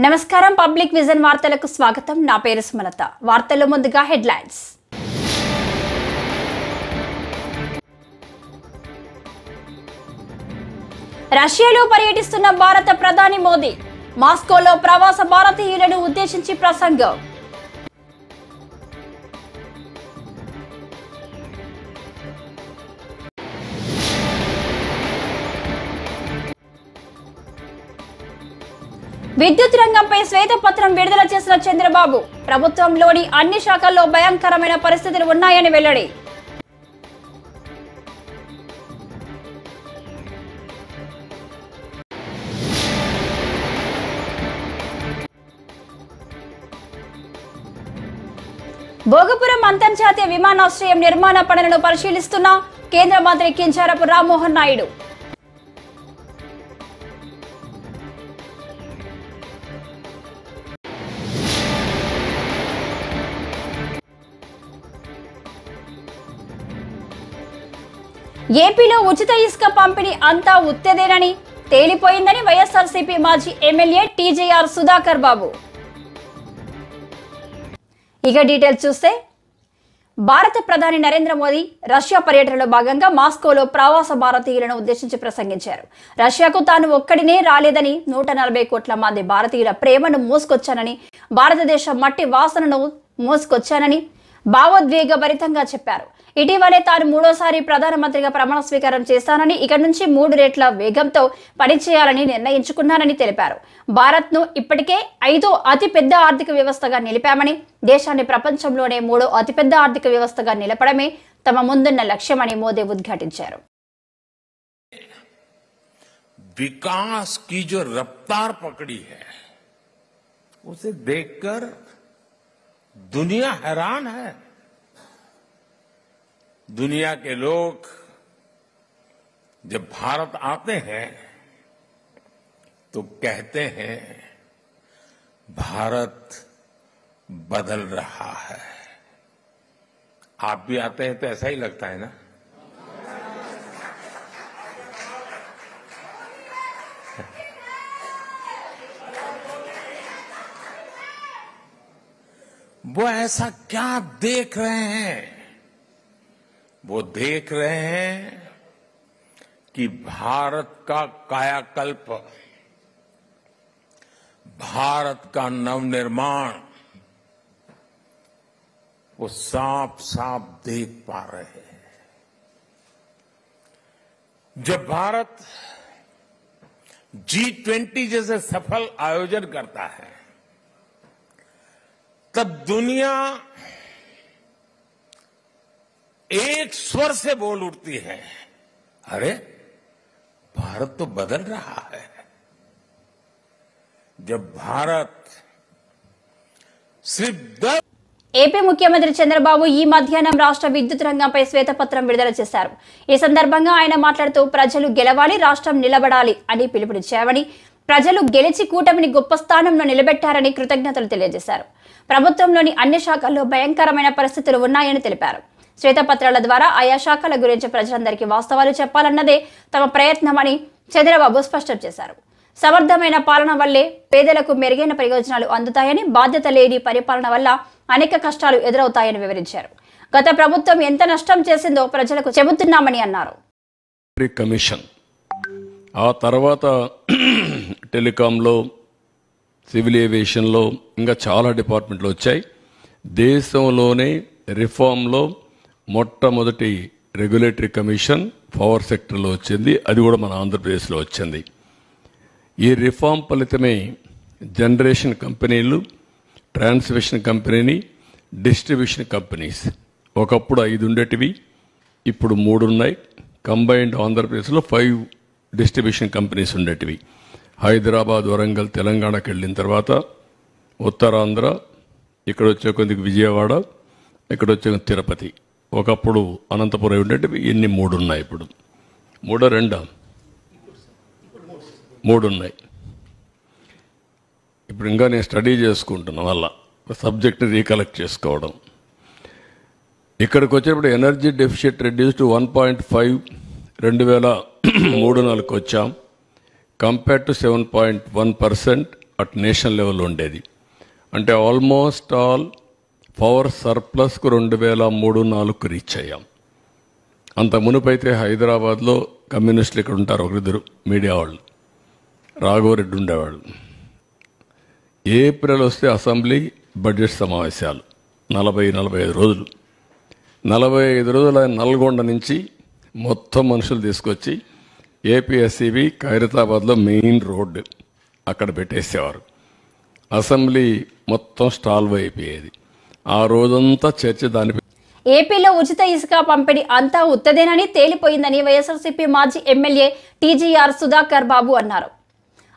నమస్కారం public vision వార్తలకు స్వాగతం. నా పేరు సుమలత. వార్తల్లో ముందుగా హెడ్లైన్స్. రష్యాలో పర్యటిస్తున్న భారత ప్రధాని మోదీ మాస్కోలో ప్రవాస భారతీయులను ఉద్దేశించి ప్రసంగం. విద్యుత్ రంగంపై శ్వేతపత్రం విడుదల చేసిన చంద్రబాబు ప్రభుత్వంలోని అన్ని శాఖల్లో భయంకరమైన పరిస్థితులు ఉన్నాయని వెల్లడి. భోగపురం అంతర్జాతీయ విమానాశ్రయం నిర్మాణ పనులను పరిశీలిస్తున్న కేంద్ర మంత్రి కింజరాపు రామ్మోహన్ నాయుడు. ఏపీలో ఉచిత ఇసుక పంపిణీ అంతా ఉత్తేదేనని తేలిపోయిందని వైఎస్ఆర్సీపీ మాజీ ఎమ్మెల్యే టీజేఆర్ సుధాకర్ బాబు. ఇక డీటెయిల్స్ చూస్తే, భారత ప్రధాని నరేంద్ర మోదీ రష్యా పర్యటనలో భాగంగా మాస్కోలో ప్రవాస భారతీయులను ఉద్దేశించి ప్రసంగించారు. రష్యాకు తాను ఒక్కడినే రాలేదని 140 కోట్ల మంది భారతీయుల ప్రేమను మోసుకొచ్చానని, భారతదేశ మట్టి వాసనను మోసుకొచ్చానని భావోద్వేగభరితంగా చెప్పారు. ఇటీవలే తాను మూడోసారి ప్రధానమంత్రిగా ప్రమాణ స్వీకారం చేస్తానని, ఇక నుంచి 3 రెట్ల వేగంతో పనిచేయాలని నిర్ణయించుకున్నానని తెలిపారు. భారత్ను ఇప్పటికే 5వ అతిపెద్ద ఆర్థిక వ్యవస్థగా నిలిపామని, దేశాన్ని ప్రపంచంలోనే 3వ అతిపెద్ద ఆర్థిక వ్యవస్థగా నిలపడమే తమ ముందున్న లక్ష్యమని మోదీ ఉద్ఘాటించారు. विकास की जो रफ्तार पकड़ी है उसे देखकर दुनिया हैरान है. दुनिया के लोग जब भारत आते हैं तो कहते हैं भारत बदल रहा है. आप भी आते हैं तो ऐसा ही लगता है ना. वो ऐसा क्या देख रहे हैं? वो देख रहे हैं कि भारत का कायाकल्प, भारत का नवनिर्माण वो साफ साफ देख पा रहे हैं. जब भारत G20 जैसे सफल आयोजन करता है तब दुनिया एक स्वर से बोल उठती है, अरे भारत तो बदल रहा है. जब भारत सिर्फ ఏపీ ముఖ్యమంత్రి చంద్రబాబు ఈ మధ్యాహ్నం రాష్ట్ర విద్యుత్ రంగంపై శ్వేతపత్రం విడుదల చేశారు. ఈ సందర్భంగా ఆయన మాట్లాడుతూ ప్రజలు గెలవాలి, రాష్ట్రం నిలబడాలి అని పిలుపునిచ్చామని, ప్రజలు గెలిచి కూటమిని గొప్ప స్థానంలో నిలబెట్టారని కృతజ్ఞతలు తెలియజేశారు. ప్రభుత్వంలోని అన్ని శాఖల్లో భయంకరమైన పరిస్థితులు ఉన్నాయని తెలిపారు. శ్వేతపత్రాల ద్వారా ఆయా శాఖల గురించి ప్రజలందరికీ వాస్తవాలు చెప్పాలన్నదే తమ ప్రయత్నమని చంద్రబాబు స్పష్టం చేశారు. సమర్థమైన పాలన వల్లే పేదలకు మెరుగైన ప్రయోజనాలు అందుతాయని, బాధ్యత లేని పరిపాలన వల్ల అనేక కష్టాలు ఎదురవుతాయని వివరించారు. గత ప్రభుత్వం ఎంత నష్టం చేసిందో ప్రజలకు చెబుతున్నామని అన్నారు. కమిషన్ ఆ తర్వాత టెలికాంలో, సివిల్ ఏవియేషన్లో ఇంకా చాలా డిపార్ట్మెంట్లు వచ్చాయి. దేశంలోనే రిఫార్మ్లో మొట్టమొదటి రెగ్యులేటరీ కమిషన్ పవర్ సెక్టర్లో వచ్చింది. అది కూడా మన ఆంధ్రప్రదేశ్లో వచ్చింది. ఈ రిఫార్మ్ ఫలితమే జనరేషన్ కంపెనీలు, ట్రాన్స్మిషన్ కంపెనీ, డిస్ట్రిబ్యూషన్ కంపెనీస్ ఒకప్పుడు 5 ఉండేటివి, ఇప్పుడు 3 ఉన్నాయి. కంబైన్డ్ ఆంధ్రప్రదేశ్లో 5 డిస్ట్రిబ్యూషన్ కంపెనీస్ ఉండేటివి. హైదరాబాద్, వరంగల్, తెలంగాణకి వెళ్ళిన తర్వాత ఉత్తరాంధ్ర, ఇక్కడ వచ్చే కొద్దిగా విజయవాడ, ఇక్కడ వచ్చే తిరుపతి, ఒకప్పుడు అనంతపురం ఉండేటివి. ఇన్ని 3 ఉన్నాయి. ఇప్పుడు 3 ఉన్నాయి. ఇప్పుడు ఇంకా నేను స్టడీ చేసుకుంటున్నాను, వల్ల సబ్జెక్ట్ని రీకలెక్ట్ చేసుకోవడం. ఇక్కడికి వచ్చేటప్పుడు ఎనర్జీ డెఫిషిట్ రెడ్యూస్ టు 1.5 2003-04 వచ్చాం. కంపేర్ టు 7.1% అట్ నేషనల్ లెవెల్లో ఉండేది. అంటే ఆల్మోస్ట్ ఆల్ పవర్ సర్ప్లస్కు 2003-04 రీచ్ అయ్యాం. అంత మునుపైతే హైదరాబాద్లో కమ్యూనిస్టులు ఇక్కడ ఉంటారు, ఒకరిద్దరు మీడియా వాళ్ళు, రాఘవరెడ్డి ఉండేవాళ్ళు. ఏప్రిల్ వస్తే అసెంబ్లీ బడ్జెట్ సమావేశాలు 40-45 రోజులు. 45 రోజులు ఆయన నల్గొండ నుంచి మొత్తం మనుషులు తీసుకొచ్చి ఏపీఎస్సీబీ ఖైరతాబాద్లో మెయిన్ రోడ్డు అక్కడ పెట్టేసేవారు. అసెంబ్లీ మొత్తం స్టాల్వ్ అయిపోయేది. ఆ రోజంతా చర్చ దాని. ఏపీలో ఉచిత ఇసుక పంపిణీ అంతా ఉత్తదేనని తేలిపోయిందని వైఎస్ఆర్సీపీ మాజీ ఎమ్మెల్యే టీజీఆర్ సుధాకర్ బాబు అన్నారు.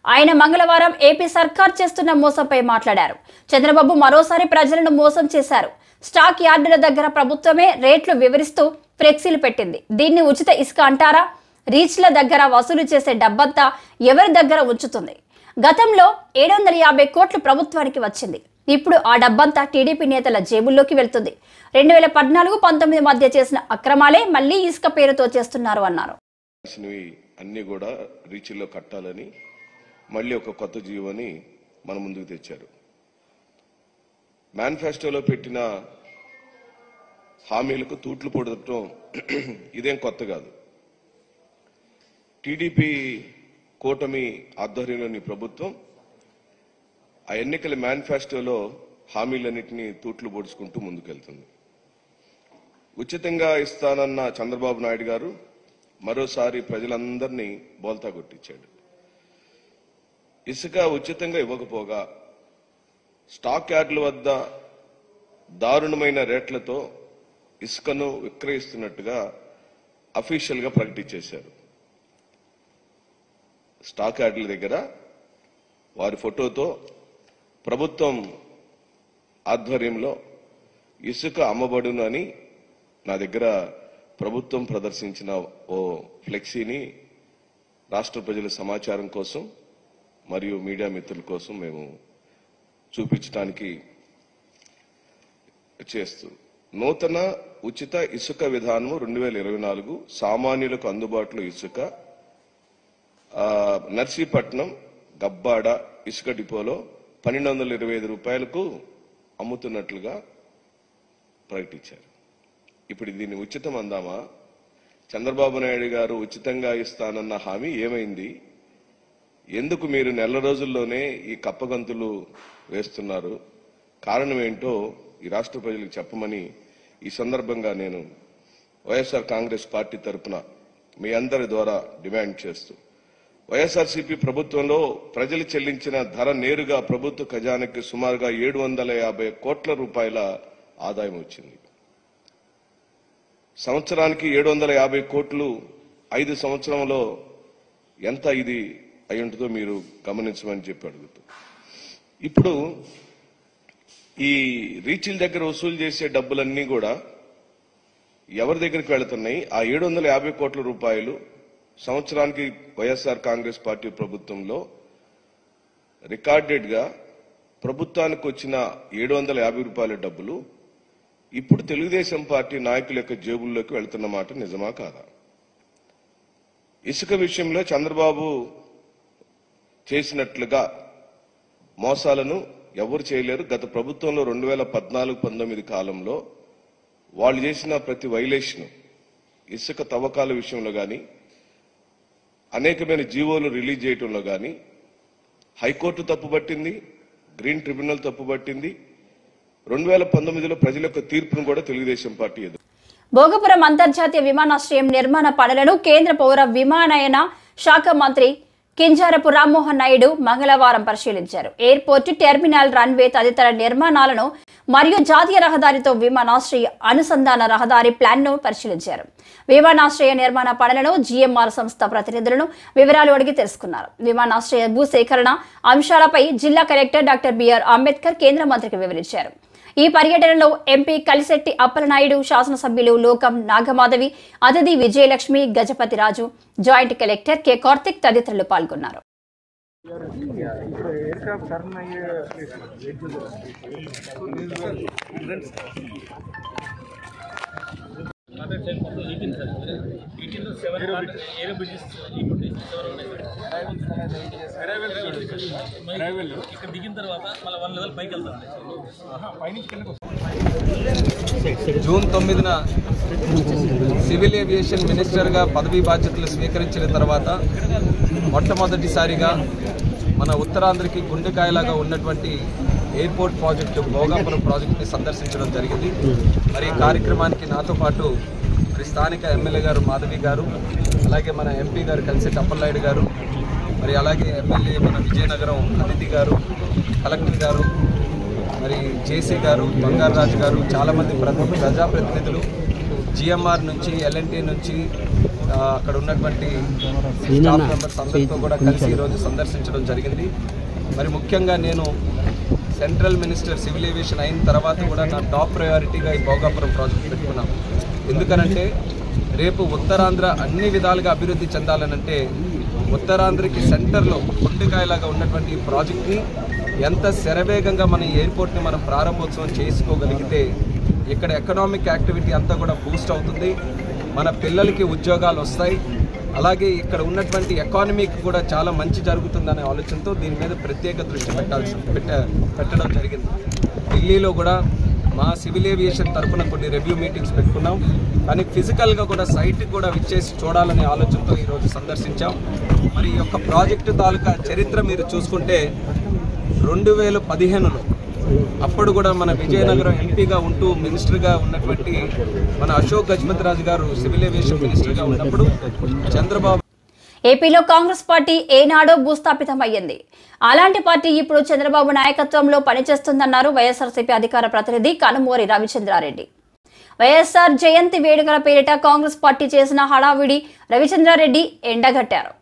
ఆయన మంగళవారం ఏపీ సర్కార్ చేస్తున్న మోసంపై మాట్లాడారు. చంద్రబాబు మరోసారి ప్రజలను మోసం చేశారు. స్టాక్ యార్డుల దగ్గర ప్రభుత్వమే రేట్లు వివరిస్తూ ఫ్లెక్సీలు పెట్టింది. దీన్ని ఉచిత ఇసుక అంటారా? రీచ్ల దగ్గర వసూలు చేసే డబ్బంతా ఎవరి దగ్గర ఉంచుతుంది? గతంలో 750 కోట్లు ప్రభుత్వానికి వచ్చింది. ఇప్పుడు ఆ డబ్బంతా టీడీపీ నేతల జేబుల్లోకి వెళ్తుంది. 2014-19 మధ్య చేసిన అక్రమాలే మళ్లీ ఇసుక పేరుతో చేస్తున్నారు అన్నారు. అన్ని కూడా రీచ్ల్లో కట్టాలని మళ్ళీ ఒక కొత్త జీవోని మన ముందుకు తెచ్చారు. మేనిఫెస్టోలో పెట్టిన హామీలకు తూట్లు పొడటం ఇదేం కొత్త కాదు. టీడీపీ కూటమి ఆధ్వర్యంలోని ప్రభుత్వం ఆ ఎన్నికల మేనిఫెస్టోలో హామీలన్నింటినీ తూట్లు పొడుచుకుంటూ ముందుకెళ్తుంది. ఉచితంగా ఇస్తానన్న చంద్రబాబు నాయుడు గారు మరోసారి ప్రజలందరినీ బోల్తా కొట్టించాడు. ఇసుక ఉచితంగా ఇవ్వకపోగా స్టాక్ యార్డుల వద్ద దారుణమైన రేట్లతో ఇసుకను విక్రయిస్తున్నట్టుగా అఫీషియల్గా ప్రకటించేశారు. స్టాక్ యార్డుల దగ్గర వారి ఫోటోతో ప్రభుత్వం ఆధ్వర్యంలో ఇసుక అమ్మబడును అని నా దగ్గర ప్రభుత్వం ప్రదర్శించిన ఓ ఫ్లెక్సీని రాష్ట్ర ప్రజల సమాచారం కోసం మరియు మీడియా మిత్రుల కోసం మేము చూపించడానికి చేస్తూ నూతన ఉచిత ఇసుక విధానం 2024 సామాన్యులకు అందుబాటులో ఇసుక నర్సీపట్నం గబ్బాడ ఇసుక డిపోలో 1225 రూపాయలకు అమ్ముతున్నట్లుగా ప్రకటించారు. ఇప్పుడు దీన్ని ఉచితం అందామా? చంద్రబాబు నాయుడు గారు ఉచితంగా ఇస్తానన్న హామీ ఏమైంది? ఎందుకు మీరు నెల రోజుల్లోనే ఈ కప్పగంతులు వేస్తున్నారు? కారణం ఏంటో ఈ రాష్ట్ర ప్రజలకు చెప్పమని ఈ సందర్భంగా నేను వైఎస్ఆర్ కాంగ్రెస్ పార్టీ తరఫున మీ అందరి ద్వారా డిమాండ్ చేస్తూ, వైఎస్ఆర్సీపీ ప్రభుత్వంలో ప్రజలు చెల్లించిన ధర నేరుగా ప్రభుత్వ ఖజానాకి సుమారుగా 750 కోట్ల రూపాయల ఆదాయం వచ్చింది. సంవత్సరానికి 750 కోట్లు 5 సంవత్సరంలో ఎంత ఇది అయి ఉంటుందో మీరు గమనించమని చెప్పి అడుగుతూ, ఇప్పుడు ఈ రీచ్ల దగ్గర వసూలు చేసే డబ్బులన్నీ కూడా ఎవరి దగ్గరికి వెళుతున్నాయి? ఆ 750 కోట్ల రూపాయలు సంవత్సరానికి వైఎస్ఆర్ కాంగ్రెస్ పార్టీ ప్రభుత్వంలో రికార్డెడ్ గా ప్రభుత్వానికి వచ్చిన 750 రూపాయల డబ్బులు ఇప్పుడు తెలుగుదేశం పార్టీ నాయకుల యొక్క జేబుల్లోకి వెళ్తున్న మాట నిజమా కాదా? ఇసుక విషయంలో చంద్రబాబు చేసినట్లుగా మోసాలను ఎవరు చేయలేరు. గత ప్రభుత్వంలో 2014-19 కాలంలో వాళ్ళు చేసిన ప్రతి వైలేషన్, ఇసుక తవ్వకాల విషయంలో కానీ, అనేకమైన జీవోలు రిలీజ్ చేయడంలో కానీ హైకోర్టు తప్పుపట్టింది, గ్రీన్ ట్రిబ్యునల్ తప్పుపట్టింది. 2019లో ప్రజల యొక్క తీర్పును కూడా తెలుగుదేశం పార్టీ ఎదురు. భోగపురం అంతర్జాతీయ విమానాశ్రయం నిర్మాణ పనులను కేంద్ర పౌర విమానయాన శాఖ మంత్రి కింజారపు రామ్మోహన్ నాయుడు మంగళవారం పరిశీలించారు. ఎయిర్పోర్టు, టెర్మినల్, రన్వే తదితర నిర్మాణాలను మరియు జాతీయ రహదారితో విమానాశ్రయ అనుసంధాన రహదారి ప్లాన్ను పరిశీలించారు. విమానాశ్రయ నిర్మాణ పనులను జీఎంఆర్ సంస్థ ప్రతినిధులను వివరాలు అడిగి తెలుసుకున్నారు. విమానాశ్రయ భూసేకరణ అంశాలపై జిల్లా కలెక్టర్ డాక్టర్ బిఆర్ అంబేద్కర్ కేంద్ర మంత్రికి వివరించారు. ఈ పర్యటనలో ఎంపీ కలిశెట్టి అప్పలనాయుడు, శాసనసభ్యులు లోకం నాగమాధవి, అతిథి విజయలక్ష్మి, గజపతి రాజు, జాయింట్ కలెక్టర్ కె కార్తిక్ తదితరులు పాల్గొన్నారు. Arrival ఇక్కడ దిగిన తర్వాత మళ్ళీ 1 లెవెల్ పైకి వెళ్తారు. జూన్ 9న సివిల్ ఏవియేషన్ మినిస్టర్గా పదవీ బాధ్యతలు స్వీకరించిన తర్వాత మొట్టమొదటిసారిగా మన ఉత్తరాంధ్రకి గుండెకాయలాగా ఉన్నటువంటి ఎయిర్పోర్ట్ ప్రాజెక్టు భోగాపురం ప్రాజెక్టుని సందర్శించడం జరిగింది. మరి ఈ కార్యక్రమానికి నాతో పాటు మరి స్థానిక ఎమ్మెల్యే గారు మాధవి గారు, అలాగే మన ఎంపీ గారు కలిసి టప్పలనాయుడు గారు, మరి అలాగే ఎమ్మెల్యే మన విజయనగరం అదితి గారు, కలెక్టర్ గారు, మరి జేసీ గారు, బంగారరాజు గారు, చాలామంది ప్రజాప్రతినిధులు జిఎంఆర్ నుంచి ఎల్ఎన్టీ నుంచి అక్కడ ఉన్నటువంటి స్టాఫ్ మెంబర్స్ అందరితో కూడా కలిసి ఈరోజు సందర్శించడం జరిగింది. మరి ముఖ్యంగా నేను సెంట్రల్ మినిస్టర్ సివిల్ ఏవియేషన్ అయిన తర్వాత కూడా నా టాప్ ప్రయారిటీగా ఈ భోగాపురం ప్రాజెక్ట్ పెట్టుకున్నాను. ఎందుకనంటే రేపు ఉత్తరాంధ్ర అన్ని విధాలుగా అభివృద్ధి చెందాలనంటే ఉత్తరాంధ్రకి సెంటర్లో గుండెకాయలాగా ఉన్నటువంటి ఈ ప్రాజెక్ట్ని ఎంత శరవేగంగా మన ఎయిర్పోర్ట్ని మనం ప్రారంభోత్సవం చేసుకోగలిగితే ఇక్కడ ఎకనామిక్ యాక్టివిటీ అంతా కూడా బూస్ట్ అవుతుంది, మన పిల్లలకి ఉద్యోగాలు వస్తాయి, అలాగే ఇక్కడ ఉన్నటువంటి ఎకానమీకి కూడా చాలా మంచి జరుగుతుందనే ఆలోచనతో దీని మీద ప్రత్యేక దృష్టి పెట్టడం జరిగింది. ఢిల్లీలో కూడా మా సివిల్ ఏవియేషన్ తరఫున కొన్ని రివ్యూ మీటింగ్స్ పెట్టుకున్నాం, కానీ ఫిజికల్గా కూడా సైట్కి కూడా విచ్చేసి చూడాలనే ఆలోచనతో ఈరోజు సందర్శించాం. మరి ఈ యొక్క ప్రాజెక్టు తాలూకా చరిత్ర మీరు చూసుకుంటే 2015లో అప్పుడు కూడా మన విజయనగరం ఎంపీగా ఉంటూ మినిస్టర్గా ఉన్నటువంటి మన అశోక్ గజపతిరాజు గారు సివిల్ ఏవియేషన్ మినిస్టర్గా ఉన్నప్పుడు చంద్రబాబు ఏపీలో కాంగ్రెస్ పార్టీ ఏనాడో భూస్థాపితమయ్యింది. అలాంటి పార్టీ ఇప్పుడు చంద్రబాబు నాయకత్వంలో పనిచేస్తుందన్నారు వైఎస్ఆర్సీపీ అధికార ప్రతినిధి కనుమూరి రవిచంద్రారెడ్డి. వైఎస్ఆర్ జయంతి వేడుకల పేరిట కాంగ్రెస్ పార్టీ చేసిన హడావిడి రవిచంద్రారెడ్డి ఎండగట్టారు.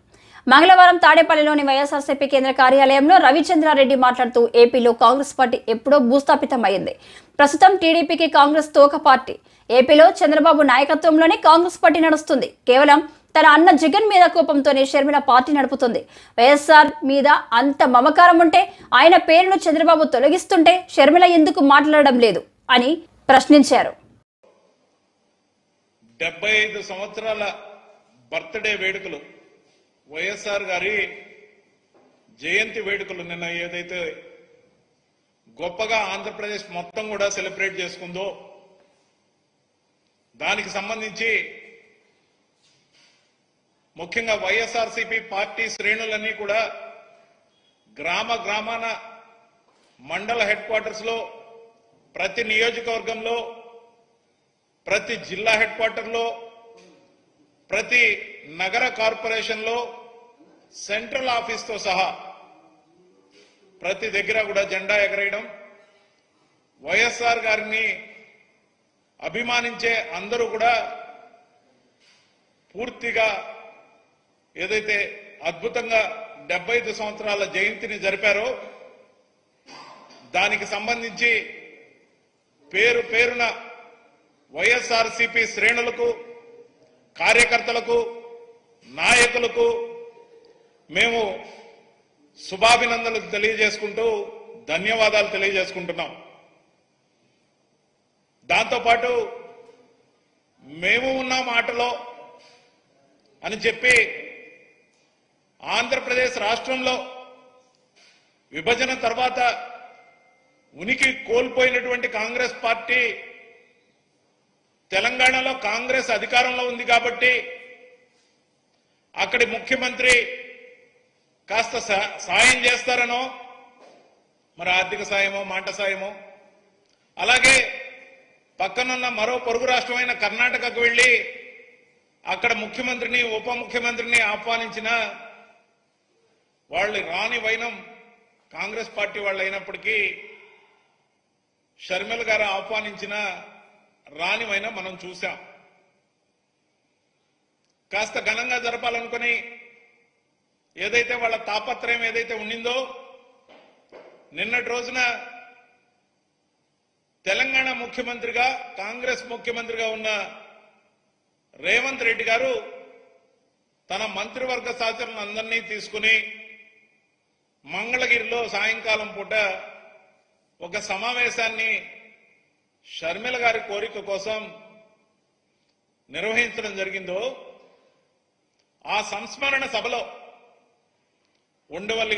మంగళవారం తాడేపల్లిలోని వైఎస్ఆర్సీపీ కేంద్ర కార్యాలయంలో రవిచంద్రారెడ్డి మాట్లాడుతూ ఏపీలో కాంగ్రెస్ పార్టీ ఎప్పుడో భూస్థాపితమైంది. ప్రస్తుతం టీడీపీకి కాంగ్రెస్ తోక పార్టీ. ఏపీలో చంద్రబాబు నాయకత్వంలోనే కాంగ్రెస్ పార్టీ నడుస్తుంది. కేవలం తన అన్న జగన్ మీద కోపంతోనే షర్మిల పార్టీ నడుపుతుంది. వైఎస్ఆర్ మీద అంత మమకారం ఉంటే ఆయన పేరును చంద్రబాబు తొలగిస్తుంటే షర్మిల ఎందుకు మాట్లాడడం లేదు అని ప్రశ్నించారు. 75 సంవత్సరాల బర్త్డే వేడుకలు, వైఎస్ఆర్ గారి జయంతి వేడుకలు నిన్న ఏదైతే గొప్పగా ఆంధ్రప్రదేశ్ మొత్తం కూడా సెలబ్రేట్ చేసుకుందో దానికి సంబంధించి ముఖ్యంగా వైఎస్ఆర్సీపీ పార్టీ శ్రేణులన్నీ కూడా గ్రామాన మండల హెడ్ క్వార్టర్స్ లో, ప్రతి నియోజకవర్గంలో, ప్రతి జిల్లా హెడ్ క్వార్టర్లో, ప్రతి నగర కార్పొరేషన్లో, సెంట్రల్ ఆఫీస్తో సహా ప్రతి దగ్గర కూడా జెండా ఎగరేయడం, వైఎస్ఆర్ గారిని అభిమానించే అందరూ కూడా పూర్తిగా ఏదైతే అద్భుతంగా 75 సంవత్సరాల జయంతిని జరిపారో దానికి సంబంధించి పేరు పేరున వైఎస్ఆర్సీపీ శ్రేణులకు, కార్యకర్తలకు, నాయకులకు మేము శుభాభినందనలు తెలియజేసుకుంటూ ధన్యవాదాలు తెలియజేసుకుంటున్నాం. దాంతోపాటు మేము ఉన్న మాటలో అని చెప్పి ఆంధ్రప్రదేశ్ రాష్ట్రంలో విభజన తర్వాత ఉనికి కోల్పోయినటువంటి కాంగ్రెస్ పార్టీ తెలంగాణలో కాంగ్రెస్ అధికారంలో ఉంది కాబట్టి అక్కడి ముఖ్యమంత్రి కాస్త సాయం చేస్తారనో, మరి ఆర్థిక సాయమో మాట సాయమో, అలాగే పక్కనున్న మరో పొరుగు రాష్ట్రమైన కర్ణాటకకు వెళ్లి అక్కడ ముఖ్యమంత్రిని, ఉప ముఖ్యమంత్రిని ఆహ్వానించిన వాళ్ళు రాని వైనం కాంగ్రెస్ పార్టీ వాళ్ళు అయినప్పటికీ షర్మిల గారు ఆహ్వానించిన రానివైనా మనం చూశాం. కాస్త ఘనంగా జరపాలనుకుని ఏదైతే వాళ్ళ తాపత్రయం ఏదైతే ఉండిందో నిన్నటి రోజున తెలంగాణ ముఖ్యమంత్రిగా, కాంగ్రెస్ ముఖ్యమంత్రిగా ఉన్న రేవంత్ రెడ్డి గారు తన మంత్రివర్గ సహచరులను అందరినీ తీసుకుని మంగళగిరిలో సాయంకాలం పూట ఒక సమావేశాన్ని షర్మిల గారి కోరిక కోసం నిర్వహించడం జరిగిందో ఆ సంస్మరణ సభలో ఉండవల్లి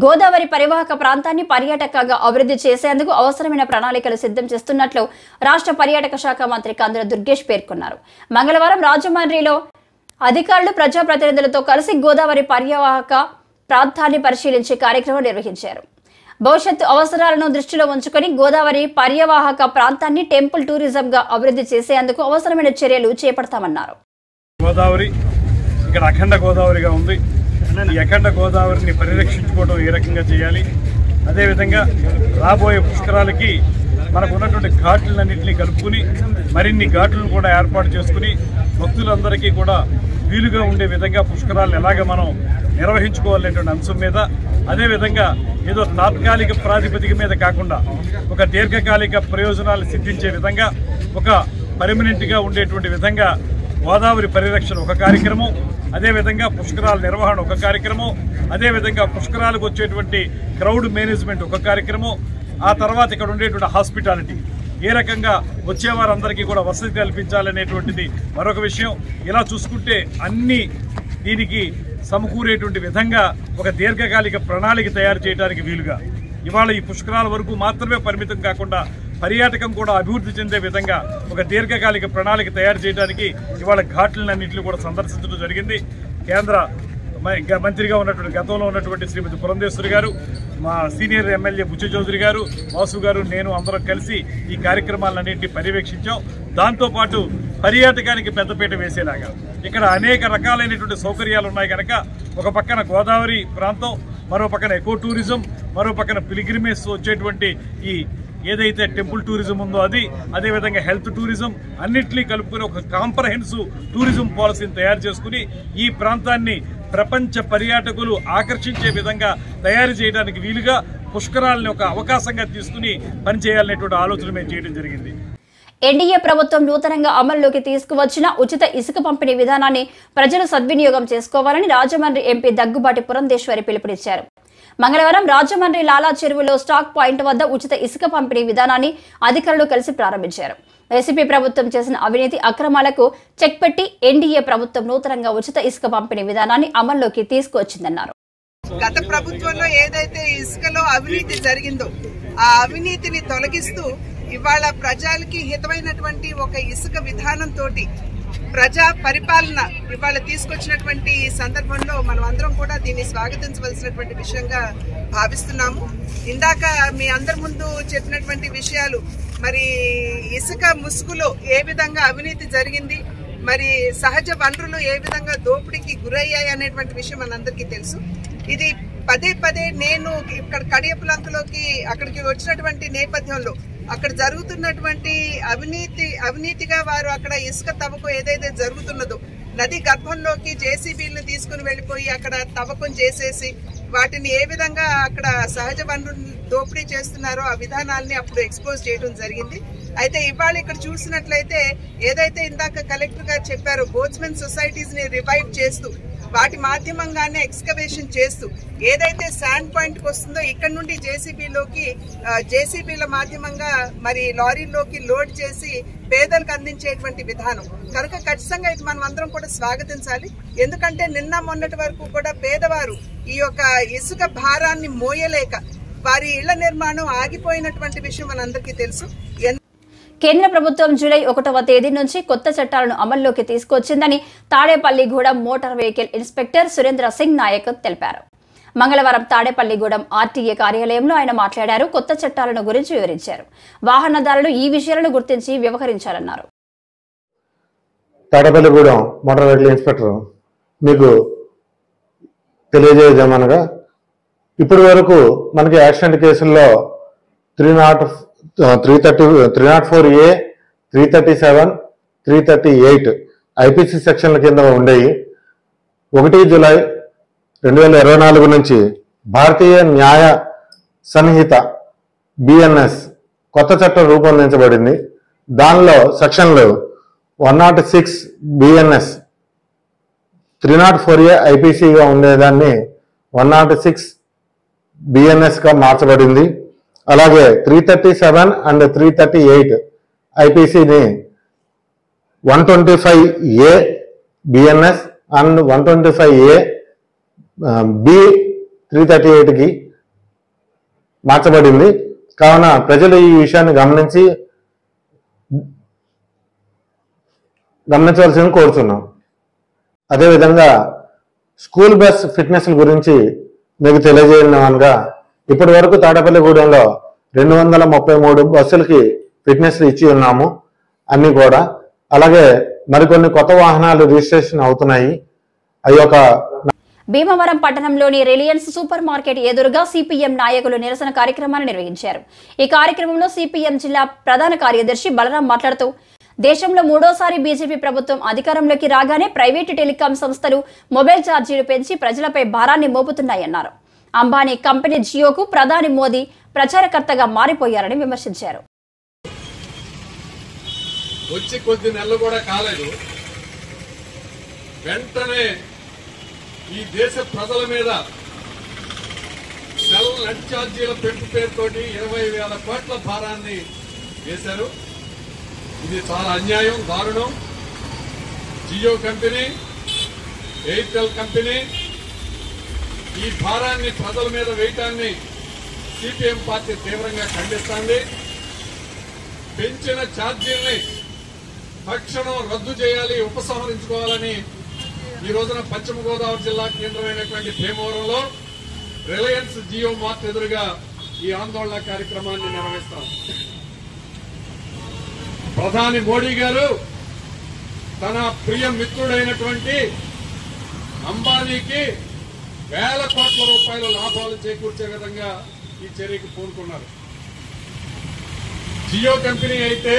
గోదావరి పరివాహక ప్రాంతాన్ని పర్యాటకంగా అభివృద్ధి చేసేందుకు అవసరమైన ప్రణాళికలు సిద్ధం చేస్తున్నట్లు రాష్ట్ర పర్యాటక శాఖ మంత్రి కందుల దుర్గేష్ పేర్కొన్నారు. మంగళవారం రాజమండ్రిలో అధికారులు ప్రజాప్రతినిధులతో కలిసి గోదావరి పర్యావహక ప్రాంతాన్ని పరిశీలించే కార్యక్రమం నిర్వహించారు. భవిష్యత్తు అవసరాలను దృష్టిలో ఉంచుకొని గోదావరి పర్యావహక ప్రాంతాన్ని టెంపుల్ టూరిజంగా అభివృద్ధి చేసేందుకు అవసరమైన చర్యలు చేపడతామన్నారు. గోదావరి ఇక్కడ అఖండ గోదావరిగా ఉంది. ఈ అఖండ గోదావరిని పరిరక్షించుకోవడం ఏ రకంగా చేయాలి, అదేవిధంగా రాబోయే పుష్కరాలకి మనకు ఉన్నటువంటి ఘాట్లన్నింటినీ కలుపుకుని మరిన్ని ఘాట్లను కూడా ఏర్పాటు చేసుకుని భక్తులందరికీ కూడా వీలుగా ఉండే విధంగా పుష్కరాలను ఎలాగ మనం నిర్వహించుకోవాలనేటువంటి అంశం మీద, అదేవిధంగా ఏదో తాత్కాలిక ప్రాతిపదిక మీద కాకుండా ఒక దీర్ఘకాలిక ప్రయోజనాలు సిద్ధించే విధంగా ఒక పర్మనెంట్గా ఉండేటువంటి విధంగా గోదావరి పరిరక్షణ ఒక కార్యక్రమం, అదేవిధంగా పుష్కరాల నిర్వహణ ఒక కార్యక్రమం, అదేవిధంగా పుష్కరాలకు వచ్చేటువంటి క్రౌడ్ మేనేజ్మెంట్ ఒక కార్యక్రమం, ఆ తర్వాత ఇక్కడ ఉండేటువంటి హాస్పిటాలిటీ ఏ రకంగా వచ్చేవారందరికీ కూడా వసతి కల్పించాలనేటువంటిది మరొక విషయం. ఇలా చూసుకుంటే అన్ని దీనికి సమకూరేటువంటి విధంగా ఒక దీర్ఘకాలిక ప్రణాళిక తయారు చేయడానికి వీలుగా ఇవాళ ఈ పుష్కరాల వరకు మాత్రమే పరిమితం కాకుండా పర్యాటకం కూడా అభివృద్ధి చెందే విధంగా ఒక దీర్ఘకాలిక ప్రణాళిక తయారు చేయడానికి ఇవాళ ఘాట్లన్నింటినీ కూడా సందర్శించడం జరిగింది. కేంద్ర మంత్రిగా ఉన్నటువంటి గతంలో ఉన్నటువంటి శ్రీమతి పురంధేశ్వరి గారు, మా సీనియర్ ఎమ్మెల్యే బుచ్చ చౌదరి గారు, వాసు గారు, నేను అందరం కలిసి ఈ కార్యక్రమాలన్నింటినీ పర్యవేక్షించాం. దాంతోపాటు పర్యాటకానికి పెద్దపీట వేసేలాగా ఇక్కడ అనేక రకాలైనటువంటి సౌకర్యాలు ఉన్నాయి కనుక ఒక పక్కన గోదావరి ప్రాంతం, మరో పక్కన ఎకో టూరిజం, మరో పక్కన పిలిగ్రిమేజ్ వచ్చేటువంటి ఈ ఏదైతే టెంపుల్ టూరిజం ఉందో అది, అదేవిధంగా హెల్త్ టూరిజం అన్నింటినీ కలుపుకుని ఒక కాంప్రహెన్సివ్ టూరిజం పాలసీని తయారు చేసుకుని ఈ ప్రాంతాన్ని ప్రపంచ పర్యాటకులు ఆకర్షించే విధంగా తయారు చేయడానికి వీలుగా పుష్కరాలని ఒక అవకాశంగా తీసుకుని పనిచేయాలనేటువంటి ఆలోచన మేము చేయడం జరిగింది. ఎన్డీఏ ప్రభుత్వం నూతనంగా అమల్లోకి తీసుకువచ్చిన ఉచిత ఇసుక పంపిణీ విధానాన్ని ప్రజలు సద్వినియోగం చేసుకోవాలని రాజమండ్రి ఎంపీ దగ్గుబాటి పురంధేశ్వరి పిలుపునిచ్చారు. మంగళవారం రాజమండ్రి లాలా చెరువులో స్టాక్ పాయింట్ వద్ద ఉచిత ఇసుక పంపిణీ విధానాన్ని అధికారులు కలిసి ప్రారంభించారు. వైసీపీ ప్రభుత్వం చేసిన అవినీతి అక్రమాలకు చెక్ పెట్టి ఎన్డీఏ ప్రభుత్వం నూతనంగా ఉచిత ఇసుక పంపిణీ విధానాన్ని అమల్లోకి తీసుకువచ్చిందన్నారు. గత ప్రభుత్వంలో ఏదైతే ఇసుకలో అవినీతి జరిగిందో ఆ అవినీతిని తొలగిస్తూ ఇవాళ ప్రజలకి హితమైనటువంటి ఒక ఇసుక విధానంతో ప్రజా పరిపాలన ఇవాళ తీసుకొచ్చినటువంటి ఈ సందర్భంలో మనం అందరం కూడా దీన్ని స్వాగతించవలసినటువంటి విషయంగా భావిస్తున్నాము. ఇందాక మీ అందరి ముందు చెప్పినటువంటి విషయాలు, మరి ఇసుక ముసుగులో ఏ విధంగా అవినీతి జరిగింది, మరి సహజ వనరులు ఏ విధంగా దోపిడీకి గురయ్యాయి అనేటువంటి విషయం మనందరికీ తెలుసు. ఇది పదే పదే నేను ఇక్కడ కడియపులంకలోకి అక్కడికి వచ్చినటువంటి నేపథ్యంలో అక్కడ జరుగుతున్నటువంటి అవినీతిగా వారు అక్కడ ఇసుక తవ్వకం ఏదైతే జరుగుతున్నదో నది గర్భంలోకి జేసీబీలను తీసుకుని వెళ్ళిపోయి అక్కడ తవ్వకం చేసేసి వాటిని ఏ విధంగా అక్కడ సహజ వనరులు దోపిడీ చేస్తున్నారో ఆ విధానాల్ని అప్పుడు ఎక్స్పోజ్ చేయడం జరిగింది. అయితే ఇవాళ ఇక్కడ చూసినట్లయితే ఏదైతే ఇందాక కలెక్టర్ గారు చెప్పారో బోట్స్మెన్ సొసైటీస్ ని రివైవ్ చేస్తూ వాటి మాధ్యమంగానే ఎక్స్కవేషన్ చేస్తూ ఏదైతే శాండ్ పాయింట్ కి వస్తుందో ఇక్కడ నుండి జేసీబీల మాధ్యమంగా మరి లారీలోకి లోడ్ చేసి పేదలకు అందించేటువంటి విధానం కనుక ఖచ్చితంగా ఇది మనం అందరం కూడా స్వాగతించాలి. ఎందుకంటే నిన్న మొన్నటి వరకు కూడా పేదవారు ఈ యొక్క ఇసుక భారాన్ని మోయలేక వారి ఇళ్ల నిర్మాణం ఆగిపోయినటువంటి విషయం మనందరికీ తెలుసు. కేంద్ర ప్రభుత్వం జూలై 1వ తేదీ నుంచి కొత్త చట్టాలను అమల్లోకి తీసుకొచ్చిందని Tadepalligudem motor vehicle inspector Surendra Singh Nayak తెలిపారు. మంగళవారం తాడేపల్లిగూడెం ఆర్టీఏ కార్యాలయంలో ఆయన మాట్లాడారు. కొత్త చట్టాలను గురించి వివరించారు. వాహనదారులు ఈ విషయాలను గుర్తించి వ్యవహరించాలన్నారు. తాడేపల్లిగూడెం మోటార్ వెహికల్ ఇన్స్పెక్టర్ మీకు తెలియజేయమనగా ఇప్పటి వరకు మనకి యాక్సిడెంట్ కేసుల్లో 304A, 337, 338 ఐపీసీ సెక్షన్ల కింద ఉండేవి. 1 జూలై 2024 నుంచి భారతీయ న్యాయ సంహిత BNS కొత్త చట్టం రూపొందించబడింది. దానిలో సెక్షన్లు 106 BNS 304A ఐపీసీగా ఉండేదాన్ని 106 BNS గా మార్చబడింది. అలాగే 337 and 338 ఐపీసీని 125A BNS and 125A B 338కి మార్చబడింది. కావున ప్రజలు ఈ విషయాన్ని గమనించవలసింది కోరుతున్నాం. అదేవిధంగా స్కూల్ బస్ ఫిట్నెస్ గురించి మీకు తెలియజేయనగా ఇప్పటి వరకు తాడేపల్లిగూడెంలో 233 బస్సులకి ఫిట్నెస్ ఇచ్చి ఉన్నాము అన్ని కూడా. అలాగే మరికొన్ని కొత్త వాహనాలు రిజిస్ట్రేషన్ అవుతున్నాయి. అవి ఒక భీమవరం పట్టణంలోని రిలయన్స్ సూపర్ మార్కెట్ ఎదురుగా సిపిఎం నాయకులు నిరసన కార్యక్రమాన్ని నిర్వహించారు. ఈ కార్యక్రమంలో సిపిఎం జిల్లా ప్రధాన కార్యదర్శి బలరాం మాట్లాడుతూ దేశంలో మూడోసారి బీజేపీ ప్రభుత్వం అధికారంలోకి రాగానే ప్రైవేటు టెలికాం సంస్థలు మొబైల్ ఛార్జీలు పెంచి ప్రజలపై భారాన్ని మోపుతున్నాయన్నారు. అంబానీ కంపెనీ జియోకు ప్రధాని మోదీ ప్రచారకర్తగా మారిపోయారని విమర్శించారు. వచ్చి కొద్ది నెలలు కూడా కాలేదు, వెంటనే ఈ దేశ ప్రజల మీద సెల్ నెట్ ఛార్జీల పెంపు పేరుతోటి 20,000 కోట్ల భారాన్ని వేశారు. ఇది చాలా అన్యాయం, దారుణం. జియో కంపెనీ, ఎయిర్టెల్ కంపెనీ ఈ భారాన్ని ప్రజల మీద వేయటాన్ని సిపిఎం పార్టీ తీవ్రంగా ఖండిస్తోంది. పెంచిన ఛార్జీల్ని తక్షణం రద్దు చేయాలి, ఉపసంహరించుకోవాలని ఈ రోజున పశ్చిమ గోదావరి జిల్లా కేంద్రమైనటువంటి భీమవరంలో రిలయన్స్ జియో మార్ట్ ఎదురుగా ఈ ఆందోళన కార్యక్రమాన్ని నిర్వహిస్తాం. ప్రధాని మోడీ గారు తన ప్రియ మిత్రుడైనటువంటి అంబానీకి 1,000 కోట్ల రూపాయల లాభాలు చేకూర్చే విధంగా ఈ చర్యకు పూనుకున్నారు. జియో కంపెనీ అయితే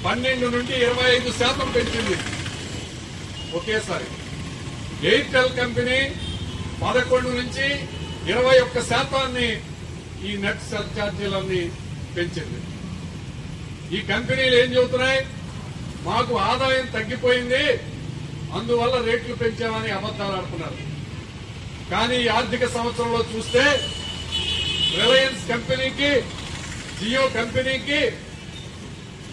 12 నుండి 25% పెంచింది ఒకేసారి. ఎయిర్టెల్ కంపెనీ 11 నుంచి 21% ఈ నెట్ ఛార్జీలన్నీ పెంచింది. ఈ కంపెనీలు ఏం చెబుతున్నాయి? మాకు ఆదాయం తగ్గిపోయింది, అందువల్ల రేట్లు పెంచామని అబద్దాలు ఆడుతున్నారు. కానీ ఈ ఆర్థిక సంవత్సరంలో చూస్తే రిలయన్స్ కంపెనీకి, జియో కంపెనీకి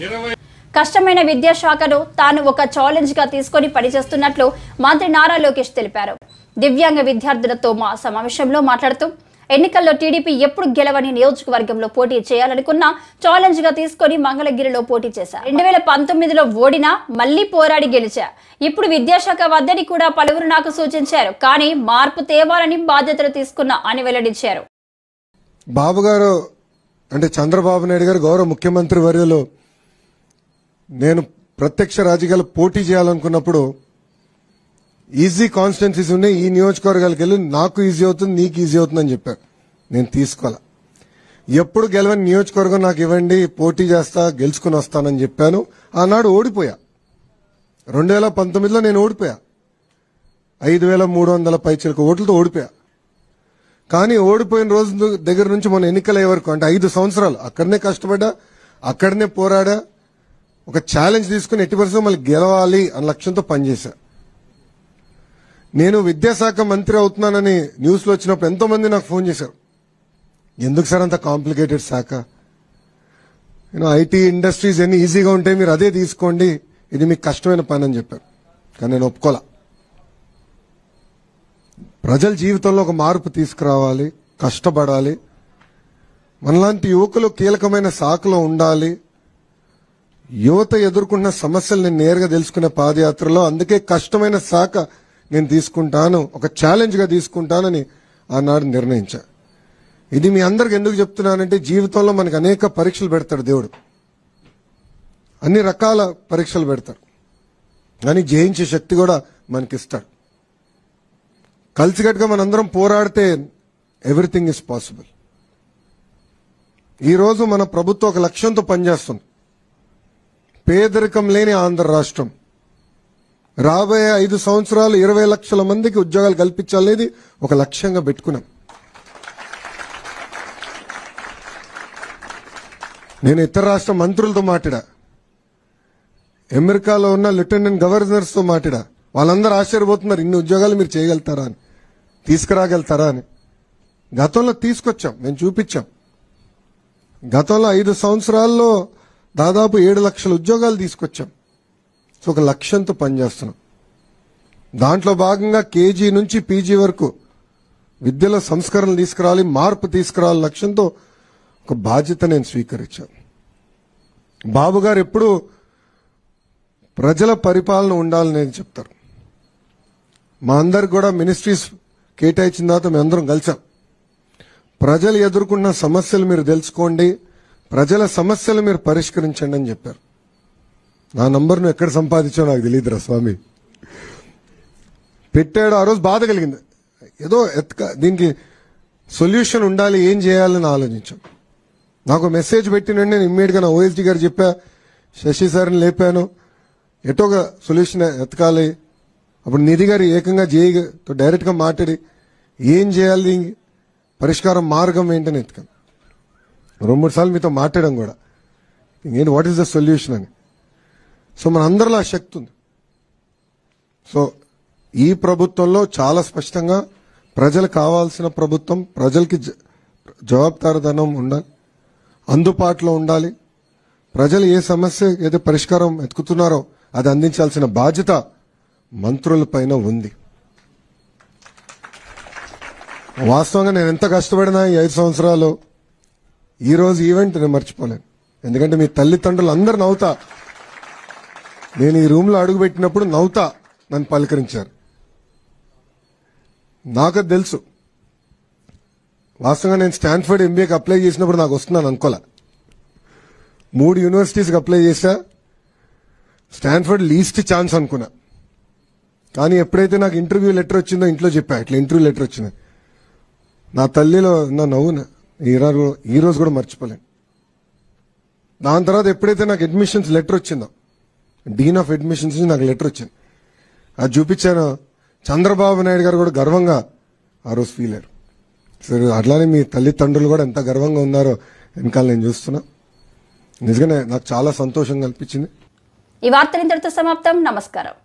20 కష్టమైన విద్యాశాఖను తాను ఒక ఛాలెంజ్ గా తీసుకుని పనిచేస్తున్నట్లు మంత్రి నారా లోకేష్ తెలిపారు. దివ్యాంగ విద్యార్థులతో మా సమావేశంలో మాట్లాడుతూ ఎన్నికల్లో టీడీపీ ఎప్పుడు గెలవని నియోజకవర్గంలో పోటీ చేయాలనుకున్నా ఛాలెంజ్ గా తీసుకుని మంగళగిరిలో పోటీ చేశా. 2019లో ఓడినా మళ్లీ పోరాడి గెలిచా. ఇప్పుడు విద్యాశాఖ వద్దని కూడా పలువురు నాకు సూచించారు, కానీ మార్పు తేవాలని బాధ్యతలు తీసుకున్నా అని వెల్లడించారు. బాబు గారు అంటే చంద్రబాబు నాయుడు గారు గౌరవ ముఖ్యమంత్రి వర్యులు నేను ప్రత్యక్ష రాజకీయాలు పోటీ చేయాలనుకున్నప్పుడు ఈజీ కాన్స్టిట్యున్సీస్ ఉన్నాయి, ఈ నియోజకవర్గాలకు వెళ్ళి నాకు ఈజీ అవుతుంది, నీకు ఈజీ అవుతుందని చెప్పారు. నేను తీసుకోవాలా. ఎప్పుడు గెలవని నియోజకవర్గం నాకు ఇవ్వండి, పోటీ చేస్తా, గెలుచుకుని వస్తానని చెప్పాను. ఆనాడు ఓడిపోయా. 2019లో నేను ఓడిపోయా. 5,300 పైచిలకు ఓట్లతో ఓడిపోయా. కానీ ఓడిపోయిన రోజు దగ్గర నుంచి మొన్న ఎన్నికలయ్యే వరకు అంటే 5 సంవత్సరాలు అక్కడనే కష్టపడ్డా, అక్కడనే పోరాడా, ఒక ఛాలెంజ్ తీసుకుని ఎట్టి పరిస్థితుల్లో మళ్ళీ గెలవాలి అన్న లక్ష్యంతో పనిచేశా. నేను విద్యాశాఖ మంత్రి అవుతున్నానని న్యూస్లో వచ్చినప్పుడు ఎంతో మంది నాకు ఫోన్ చేశారు. ఎందుకు సార్ అంత కాంప్లికేటెడ్ శాఖ, ఐటీ ఇండస్ట్రీస్ ఎన్ని ఈజీగా ఉంటాయి, మీరు అదే తీసుకోండి, ఇది మీకు కష్టమైన పని అని చెప్పారు. కానీ నేను ఒప్పుకోలా. ప్రజల జీవితంలో ఒక మార్పు తీసుకురావాలి, కష్టపడాలి, మనలాంటి యువకులు కీలకమైన శాఖలో ఉండాలి, యువత ఎదుర్కొన్న సమస్యలు నేను నేరుగా తెలుసుకునే పాదయాత్రలో అందుకే కష్టమైన శాఖ నేను తీసుకుంటాను, ఒక ఛాలెంజ్ గా తీసుకుంటానని ఆనాడు నిర్ణయించా. ఇది మీ అందరికి ఎందుకు చెప్తున్నానంటే జీవితంలో మనకు అనేక పరీక్షలు పెడతాడు దేవుడు, అన్ని రకాల పరీక్షలు పెడతారు, కానీ జయించే శక్తి కూడా మనకిస్తాడు. కలిసికట్టుగా మనందరం పోరాడితే ఎవ్రీథింగ్ ఇస్ పాసిబుల్. ఈరోజు మన ప్రభుత్వం ఒక లక్ష్యంతో పనిచేస్తుంది. పేదరికం లేని ఆంధ్ర రాష్ట్రం, రాబోయే 5 సంవత్సరాలు 20 లక్షల మందికి ఉద్యోగాలు కల్పించాలనేది ఒక లక్ష్యంగా పెట్టుకున్నాం. నేను ఇతర రాష్ట్ర మంత్రులతో మాట్లాడా, అమెరికాలో ఉన్న లెఫ్టినెంట్ గవర్నర్స్ తో మాట్లాడా. వాళ్ళందరూ ఆశ్చర్యపోతున్నారు, ఇన్ని ఉద్యోగాలు మీరు చేయగలుగుతారా అని, తీసుకురాగలుగుతారా అని. గతంలో తీసుకొచ్చాం, మేము చూపించాం. గతంలో 5 సంవత్సరాల్లో దాదాపు 7 లక్షల ఉద్యోగాలు తీసుకొచ్చాం. సో ఒక లక్ష్యంతో పనిచేస్తున్నాం. దాంట్లో భాగంగా కేజీ నుంచి పీజీ వరకు విద్యలో సంస్కరణలు తీసుకురావాలి, మార్పు తీసుకురావాలి లక్ష్యంతో ఒక బాధ్యత నేను స్వీకరించాను. బాబు గారు ఎప్పుడు ప్రజల పరిపాలన ఉండాలని చెప్తారు. మా అందరికి కూడా మినిస్ట్రీస్ కేటాయించిన తర్వాత మేము అందరం కలిసాం. ప్రజలు ఎదుర్కొన్న సమస్యలు మీరు తెలుసుకోండి, ప్రజల సమస్యలు మీరు పరిష్కరించండి అని చెప్పారు. నా నంబర్ను ఎక్కడ సంపాదించావు నాకు తెలియదురా స్వామి. పెట్టాడు, ఆ రోజు బాధ కలిగింది. ఏదో దీనికి సొల్యూషన్ ఉండాలి, ఏం చేయాలని ఆలోచించాం. నాకు మెసేజ్ పెట్టినండి, నేను ఇమ్మీడియట్గా నా ఓఎస్డీ గారు చెప్పా, శశి సార్ని లేపాను, ఎటోగా సొల్యూషన్ ఎతకాలి. అప్పుడు నిధి గారు ఏకంగా జేఈతో డైరెక్ట్గా మాట్లాడి ఏం చేయాలి, పరిష్కారం మార్గం ఏంటని ఎత్తుకాను. 2-3 సార్లు మీతో మాట్లాడడం కూడా ఏంటి, వాట్ ఈస్ ద సొల్యూషన్ అని. సో మన అందరిలో ఆ శక్తి ఉంది. సో ఈ ప్రభుత్వంలో చాలా స్పష్టంగా ప్రజలకు కావాల్సిన ప్రభుత్వం, ప్రజలకి జవాబుదారీతనం ఉండాలి, అందుబాటులో ఉండాలి. ప్రజలు ఏ సమస్య ఏదో పరిష్కారం ఎత్తుకుతున్నారో అది అందించాల్సిన బాధ్యత మంత్రులపైన ఉంది. వాస్తవంగా నేను ఎంత కష్టపడినా ఈ 5 సంవత్సరాలు ఈ రోజు ఈవెంట్ నేను మర్చిపోలేను. ఎందుకంటే మీ తల్లిదండ్రులు అందరు నవ్వుతా, నేను ఈ రూమ్ లో అడుగు పెట్టినప్పుడు నవ్వుతా నన్ను పలకరించారు. నాకు తెలుసు, వాస్తవంగా నేను స్టాన్ఫర్డ్ ఎంబీఏకి అప్లై చేసినప్పుడు నాకు వస్తున్నాను అనుకోలే. 3 యూనివర్సిటీస్కి అప్లై చేశా, స్టాన్ఫర్డ్ లీస్ట్ ఛాన్స్ అనుకున్నా. కానీ ఎప్పుడైతే నాకు ఇంటర్వ్యూ లెటర్ వచ్చిందో ఇంట్లో చెప్పా, ఇట్లా ఇంటర్వ్యూ లెటర్ వచ్చింది. నా తల్లిలో నా నవ్వున ఈ రోజు కూడా మర్చిపోలేను. దాని తర్వాత ఎప్పుడైతే నాకు అడ్మిషన్స్ లెటర్ వచ్చిందో, డీన్ ఆఫ్ అడ్మిషన్స్ నాకు లెటర్ వచ్చింది, అది చూపించాను. చంద్రబాబు నాయుడు గారు కూడా గర్వంగా ఆ రోజు ఫీల్ అయ్యారు. సరే, అట్లానే మీ తల్లిదండ్రులు కూడా ఎంత గర్వంగా ఉన్నారో వెనకాల నేను చూస్తున్నా. నిజంగానే నాకు చాలా సంతోషం కల్పించింది. ఈ వార్తలు ఇంతటితో సమాప్తం. నమస్కారం.